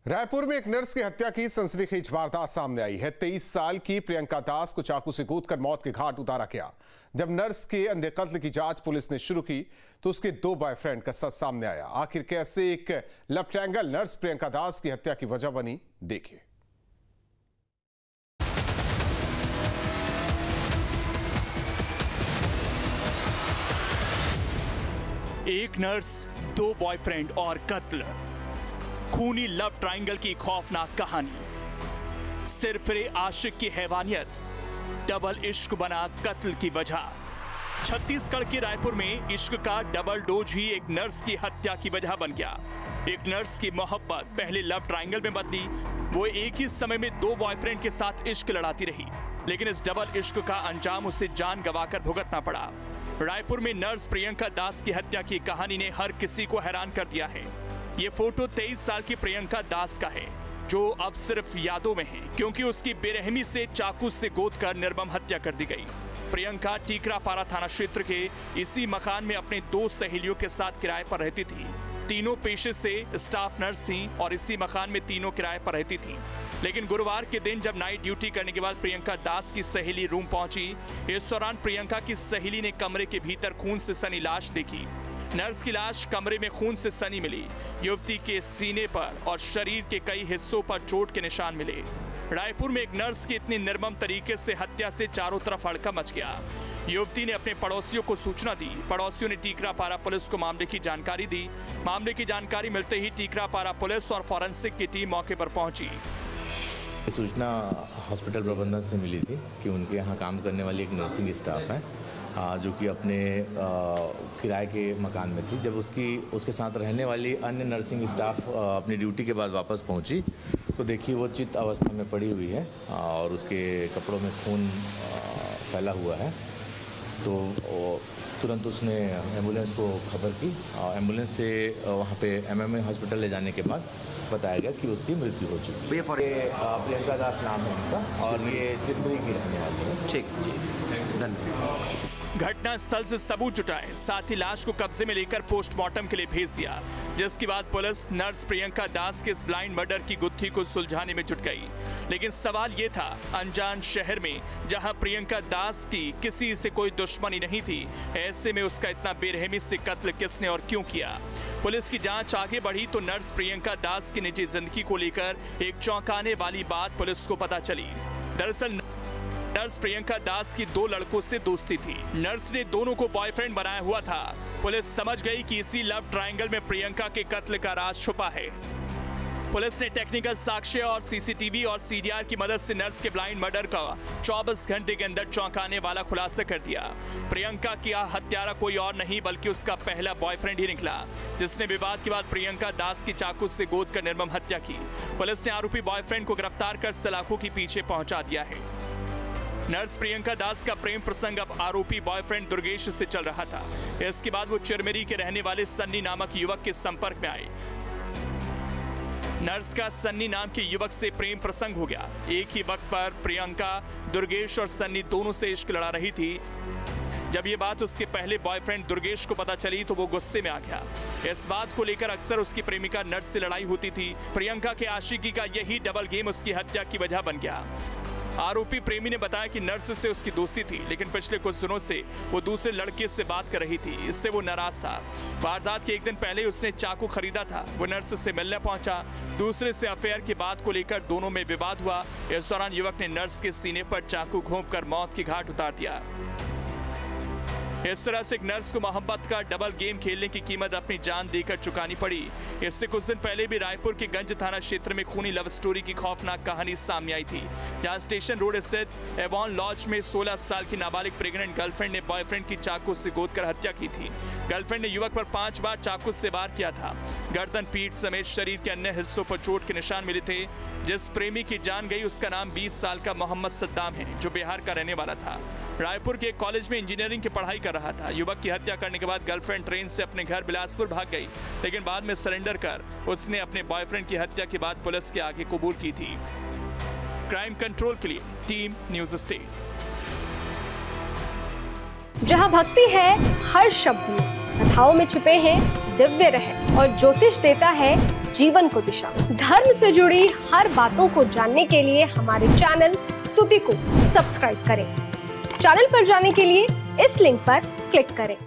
रायपुर में एक नर्स की हत्या की सनसनीखेज वारदात सामने आई है। 23 साल की प्रियंका दास को चाकू से कूदकर मौत के घाट उतारा गया। जब नर्स के अंधे कत्ल की जांच पुलिस ने शुरू की तो उसके 2 बॉयफ्रेंड का सच सामने आया। आखिर कैसे एक love triangle nurse Priyanka Das की हत्या की वजह बनी, देखिए। एक नर्स, 2 बॉयफ्रेंड और कत्ल। खूनी लव ट्रायंगल की खौफनाक कहानी। सिरफिरे आशिक की हैवानियत, डबल इश्क बना कत्ल की वजह। छत्तीसगढ़ के रायपुर में इश्क का डबल डोज ही एक नर्स की हत्या की वजह बन गया। एक नर्स की मोहब्बत पहले लव ट्रायंगल में बदली। वो एक ही समय में 2 बॉयफ्रेंड के साथ इश्क लड़ाती रही, लेकिन इस डबल इश्क का अंजाम उसे जान गंवाकर भुगतना पड़ा। रायपुर में नर्स प्रियंका दास की हत्या की कहानी ने हर किसी को हैरान कर दिया है। ये फोटो 23 साल की प्रियंका दास का है, जो अब सिर्फ यादों में है, क्योंकि उसकी बेरहमी से चाकू से गोदकर निर्मम हत्या कर दी गई। प्रियंका टीकरापारा थाना क्षेत्र के इसी मकान में अपने 2 सहेलियों के साथ किराए पर रहती थी। तीनों पेशे से स्टाफ नर्स थीं और इसी मकान में तीनों किराए पर रहती थीं। लेकिन गुरुवार के दिन जब नाइट ड्यूटी करने के बाद प्रियंका दास की सहेली रूम पहुंची, इस दौरान प्रियंका की सहेली ने कमरे के भीतर खून से सनी लाश देखी। नर्स की लाश कमरे में खून से सनी मिली। युवती के सीने पर और शरीर के कई हिस्सों पर चोट के निशान मिले। रायपुर में एक नर्स की इतनी निर्मम तरीके से हत्या से चारों तरफ हड़कंप मच गया। युवती ने अपने पड़ोसियों को सूचना दी। पड़ोसियों ने टीकरापारा पुलिस को मामले की जानकारी दी। मामले की जानकारी मिलते ही टीकरापारा पुलिस और फॉरेंसिक की टीम मौके पर पहुंची। सूचना हॉस्पिटल प्रबंधन से मिली थी कि उनके यहाँ काम करने वाली एक नर्सिंग स्टाफ है, जो कि अपने किराए के मकान में थी। जब उसके साथ रहने वाली अन्य नर्सिंग स्टाफ अपनी ड्यूटी के बाद वापस पहुंची तो देखी वो चित अवस्था में पड़ी हुई है और उसके कपड़ों में खून फैला हुआ है। तो तुरंत उसने एम्बुलेंस को खबर की। एम्बुलेंस से वहाँ पे MMA हॉस्पिटल ले जाने के बाद बताया गया कि उसकी मृत्यु हो चुकी है। प्रियंका दास नाम है उनका और ये चिरमिरी की रहने वाली है। ठीक जी, धन्यवाद। घटना स्थल से सबूत जुटाए, साथ ही लाश को कब्जे में लेकर पोस्टमार्टम के लिए भेज दिया, जिसके बाद पुलिस नर्स प्रियंका दास के इस ब्लाइंड मर्डर की गुत्थी को सुलझाने में जुट गई। लेकिन सवाल ये था, अनजान शहर में जहां प्रियंका दास की किसी से कोई दुश्मनी नहीं थी, ऐसे में उसका इतना बेरहमी से कत्ल किसने और क्यों किया? पुलिस की जांच आगे बढ़ी तो नर्स प्रियंका दास की निजी जिंदगी को लेकर एक चौंकाने वाली बात पुलिस को पता चली। दरअसल नर्स प्रियंका दास की 2 लड़कों से दोस्ती थी। नर्स ने दोनों को बॉयफ्रेंड बनाया हुआ था। पुलिस समझ गई कि इसी लव ट्रायंगल में प्रियंका के कत्ल का राज छुपा है। पुलिस ने टेक्निकल साक्ष्य और CCTV और CDR की मदद से नर्स के ब्लाइंड मर्डर का 24 घंटे के अंदर चौंकाने वाला खुलासा कर दिया। प्रियंका का हत्यारा कोई और नहीं बल्कि उसका पहला बॉयफ्रेंड ही निकला, जिसने विवाद के बाद प्रियंका दास की चाकू से गोदकर निर्मम हत्या की। पुलिस ने आरोपी बॉयफ्रेंड को गिरफ्तार कर सलाखों के पीछे पहुंचा दिया है। नर्स प्रियंका दास का प्रेम प्रसंग अब आरोपी बॉयफ्रेंड दुर्गेश से चल रहा था। इसके बाद वो चिरमिरी के रहने वाले सन्नी नामक युवक के संपर्क में आए। नर्स का सन्नी नाम के युवक से प्रेम प्रसंग हो गया। एक ही वक्त पर प्रियंका, दुर्गेश और सन्नी दोनों से इश्क लड़ा रही थी। जब ये बात उसके पहले बॉयफ्रेंड दुर्गेश को पता चली तो वो गुस्से में आ गया। इस बात को लेकर अक्सर उसकी प्रेमिका नर्स से लड़ाई होती थी। प्रियंका के आशिकी का यही डबल गेम उसकी हत्या की वजह बन गया। आरोपी प्रेमी ने बताया कि नर्स से उसकी दोस्ती थी, लेकिन पिछले कुछ दिनों से वो दूसरे लड़के से बात कर रही थी। इससे वो नाराज था। वारदात के एक दिन पहले उसने चाकू खरीदा था। वो नर्स से मिलने पहुंचा। दूसरे से अफेयर की बात को लेकर दोनों में विवाद हुआ। इस दौरान युवक ने नर्स के सीने पर चाकू घोंपकर मौत के घाट उतार दिया। इस तरह से एक नर्स को मोहब्बत का डबल गेम खेलने की कीमत अपनी जान देकर चुकानी पड़ी। इससे कुछ दिन पहले भी रायपुर के गंज थाना क्षेत्र में खूनी लव स्टोरी की खौफनाक कहानी सामने आई थी, जहां स्टेशन रोड स्थित एवॉन लॉज में 16 साल की नाबालिग प्रेग्नेंट गर्लफ्रेंड ने बॉयफ्रेंड की चाकू से गोदकर हत्या की थी। गर्लफ्रेंड ने युवक पर 5 बार चाकू से वार किया था। गर्दन, पीठ समेत शरीर के अन्य हिस्सों पर चोट के निशान मिले थे। जिस प्रेमी की जान गई उसका नाम 20 साल का मोहम्मद सद्दाम है, जो बिहार का रहने वाला था। रायपुर के एक कॉलेज में इंजीनियरिंग की पढ़ाई कर रहा था। युवक की हत्या करने के बाद गर्लफ्रेंड ट्रेन से अपने घर बिलासपुर भाग गई, लेकिन बाद में सरेंडर कर उसने अपने बॉयफ्रेंड की हत्या के बाद पुलिस के आगे कबूल की थी। क्राइम कंट्रोल के लिए टीम न्यूज़ स्टेट। जहां भक्ति है हर शब्द में, कथाओं में छुपे हैं दिव्य रहस्य और ज्योतिष देता है जीवन को दिशा। धर्म से जुड़ी हर बातों को जानने के लिए हमारे चैनल स्तुति को सब्सक्राइब करें। चैनल पर जाने के लिए इस लिंक पर क्लिक करें।